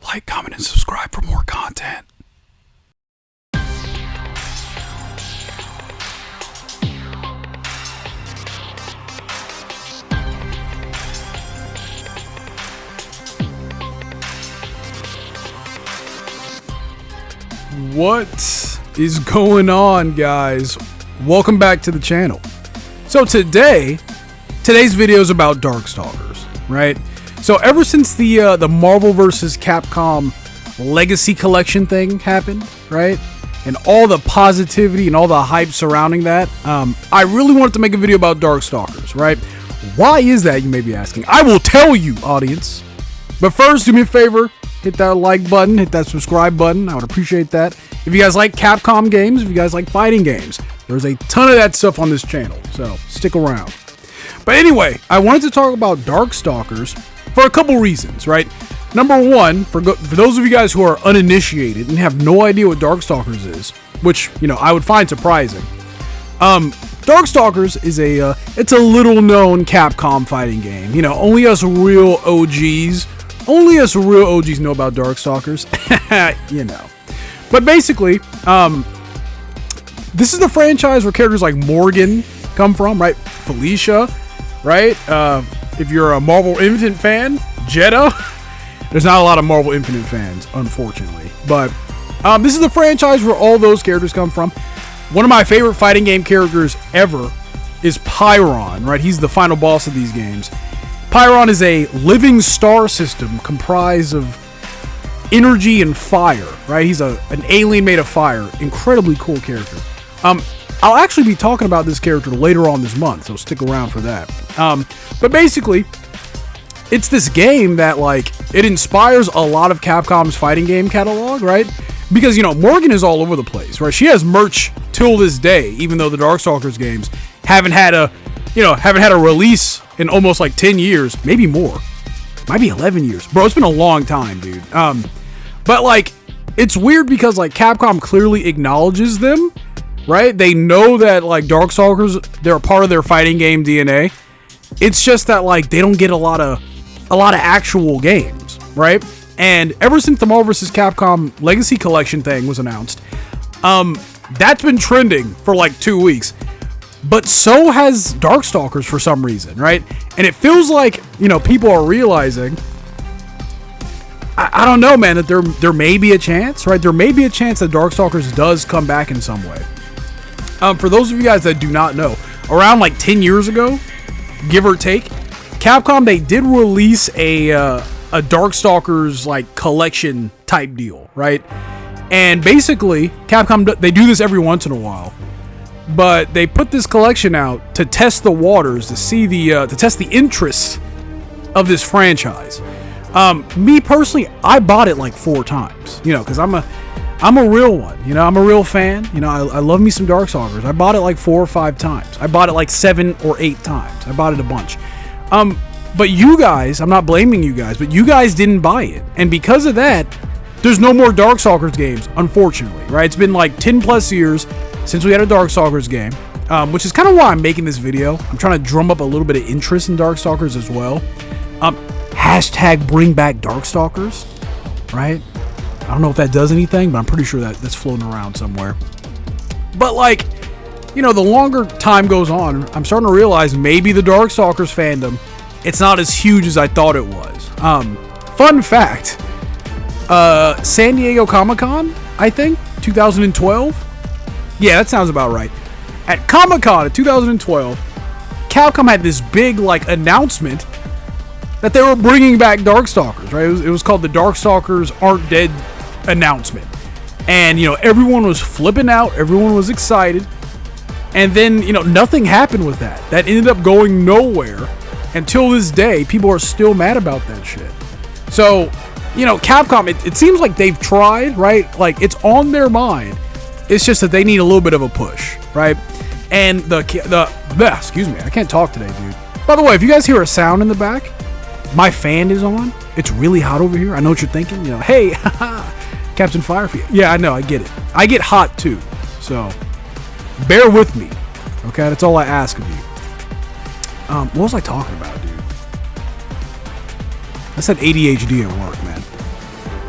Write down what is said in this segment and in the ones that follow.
Like, comment, and subscribe for more content. What is going on, guys? Welcome back to the channel. So today's video is about Darkstalkers, right? So ever since the Marvel vs. Capcom Legacy Collection thing happened, right? And all the positivity and all the hype surrounding that, I really wanted to make a video about Darkstalkers, right? Why is that, you may be asking? I will tell you, audience. But first, do me a favor. Hit that like button, hit that subscribe button. I would appreciate that. If you guys like Capcom games, if you guys like fighting games, there's a ton of that stuff on this channel, so stick around. But anyway, I wanted to talk about Darkstalkers for a couple reasons, right? Number one, for those of you guys who are uninitiated and have no idea what Darkstalkers is, which, you know, I would find surprising. Darkstalkers is it's a little known Capcom fighting game. You know, only us real OGs know about Darkstalkers, you know. But basically, this is the franchise where characters like Morgan come from, right? Felicia, right? If you're a Marvel Infinite fan, Jeddah. There's not a lot of Marvel Infinite fans, unfortunately. But this is the franchise where all those characters come from. One of my favorite fighting game characters ever is Pyron, right? He's the final boss of these games. Pyron is a living star system comprised of energy and fire, right? He's an alien made of fire. Incredibly cool character. I'll actually be talking about this character later on this month, so stick around for that. But basically, it's this game that, like, it inspires a lot of Capcom's fighting game catalog, right? Because, you know, Morgan is all over the place, right? She has merch till this day, even though the Darkstalkers games haven't had a release in almost like 10 years, maybe more. Might be 11 years. Bro, it's been a long time, dude. But like, it's weird because like Capcom clearly acknowledges them, right? They know that like Darkstalkers, they're a part of their fighting game DNA. It's just that like they don't get a lot of actual games, right? And ever since the Marvel vs. Capcom Legacy Collection thing was announced, that's been trending for like 2 weeks. But so has Darkstalkers for some reason, right? And it feels like, you know, people are realizing, I don't know, man, that there may be a chance, right? There may be a chance that Darkstalkers does come back in some way. For those of you guys that do not know, around like 10 years ago, give or take, Capcom, they did release a Darkstalkers like collection type deal, right? And basically, Capcom, they do this every once in a while. But they put this collection out to test the waters, to see to test the interest of this franchise. Me personally, I bought it like 4 times, you know, because I'm a real one, you know, I'm a real fan, you know, I love me some Darkstalkers. I bought it like 4 or 5 times. I bought it like 7 or 8 times. I bought it a bunch. But you guys, I'm not blaming you guys, but you guys didn't buy it, and because of that, there's no more Darkstalkers games, unfortunately, right? It's been like 10 plus years since we had a Darkstalkers game, which is kind of why I'm making this video. I'm trying to drum up a little bit of interest in Darkstalkers as well. Hashtag bring back Darkstalkers, right? I don't know if that does anything, but I'm pretty sure that's floating around somewhere. But like, you know, the longer time goes on, I'm starting to realize maybe the Darkstalkers fandom, it's not as huge as I thought it was. Fun fact, San Diego Comic-Con, I think, 2012. Yeah, that sounds about right. At Comic-Con in 2012, Capcom had this big like announcement that they were bringing back Darkstalkers, right? It was called the Darkstalkers Aren't Dead announcement. And, you know, everyone was flipping out. Everyone was excited. And then, you know, nothing happened with that. That ended up going nowhere. Until this day, people are still mad about that shit. So, you know, Capcom, it seems like they've tried, right? Like, it's on their mind. It's just that they need a little bit of a push, right? And excuse me, I can't talk today, dude. By the way, if you guys hear a sound in the back, my fan is on. It's really hot over here. I know what you're thinking. You know, hey, Captain Firefield. Yeah, I know. I get it. I get hot too. So bear with me. Okay, that's all I ask of you. What was I talking about, dude? I said ADHD at work, man.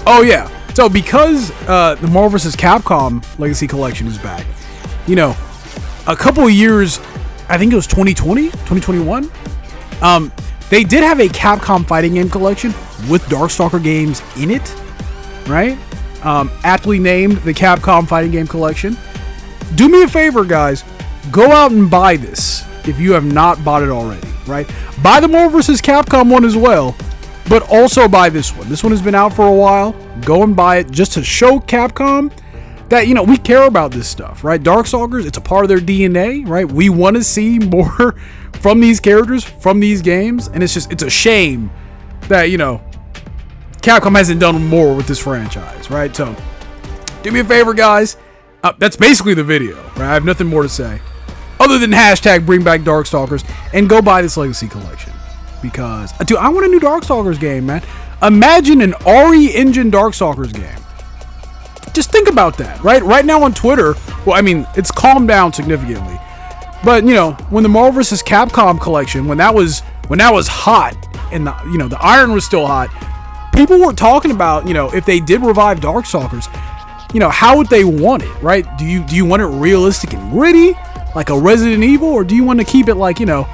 Oh yeah. So because the Marvel vs. Capcom Legacy Collection is back, you know, a couple of years, I think it was 2020, 2021. They did have a Capcom fighting game collection with Darkstalker games in it, right? Aptly named the Capcom fighting game collection. Do me a favor, guys. Go out and buy this if you have not bought it already, right? Buy the Marvel vs. Capcom one as well, but also buy this one. This one has been out for a while. Go and buy it just to show Capcom that, you know, we care about this stuff, right? Darkstalkers, it's a part of their DNA, right? We want to see more from these characters, from these games, and it's a shame that, you know, Capcom hasn't done more with this franchise, right? So, do me a favor, guys. That's basically the video, right? I have nothing more to say other than hashtag bring back Darkstalkers, and go buy this Legacy Collection. Because, dude, I want a new Darkstalkers game, man. Imagine an RE Engine Darkstalkers game. Just think about that, right? Right now on Twitter, well, I mean, it's calmed down significantly. But, you know, when the Marvel vs. Capcom collection, when that was hot, and the, you know, the iron was still hot, people were talking about, you know, if they did revive Darkstalkers, you know, how would they want it, right? Do you want it realistic and gritty, like a Resident Evil, or do you want to keep it like, you know,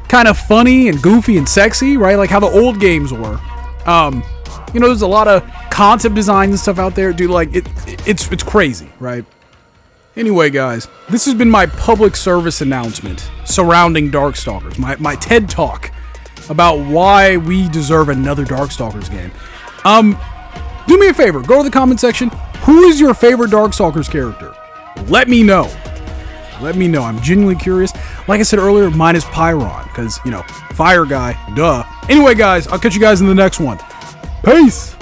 kind of funny and goofy and sexy, right? Like how the old games were. You know, there's a lot of concept designs and stuff out there, dude. Like it's crazy, right? Anyway, guys, this has been my public service announcement surrounding Darkstalkers, my TED Talk about why we deserve another Darkstalkers game. Do me a favor, go to the comment section. Who is your favorite Darkstalkers character? Let me know. Let me know. I'm genuinely curious. Like I said earlier, mine is Pyron, because, you know, fire guy, duh. Anyway, guys, I'll catch you guys in the next one. Peace!